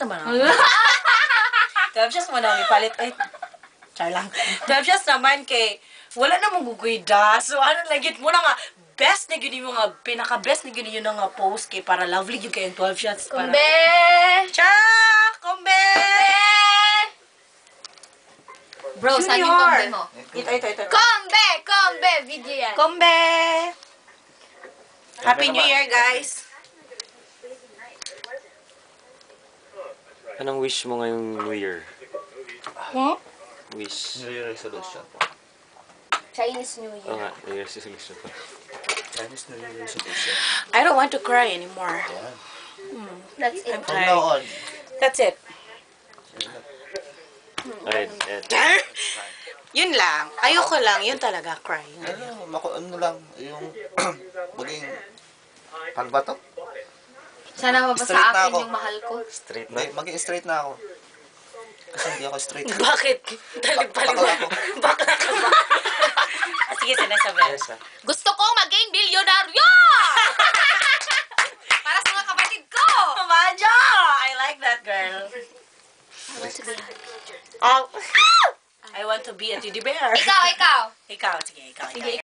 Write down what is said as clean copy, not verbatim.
naman ako. 12 shots naman ako ipalit. Ay, char lang. 12 shots naman kay wala na mong gugwida. So, ano lagit mo na nga, best na gini mo nga, pinaka-best na gini yun nga post kay para lovely yun kayong 12 shots. Para... Kumbe! Chak! Kumbe! Bro, saan yung kombe mo? Ito. Kombe! Kombe! Video yan. Kombe! Happy New Year, guys! Anong wish mo ngayong New Year? Huh? Wish. New Year resolution. Chinese New Oo Year. nga, New Year's resolution pa. Chinese New Year resolution. I don't want to cry anymore. Yan. That's it. I'm From now tired. on. That's it. Ay, Yun lang. Ayoko lang. Yun talaga, cry. Ano lang, yung maging, ano ba to? Sana mabasa Straight na akin ako. yung mahal ko. straight na. Maging straight na ako. Kasi hindi ako straight. Bakit? Talipaliw Bakla ako. Bakla ka ba? Sige, sinasabi. Yes, ah. Gusto kong maging bilyonaryo! Para sa mga kapatid ko! Maja! I like that, girl. I want to be a teddy bear. Ikaw! Ikaw, sige, ikaw.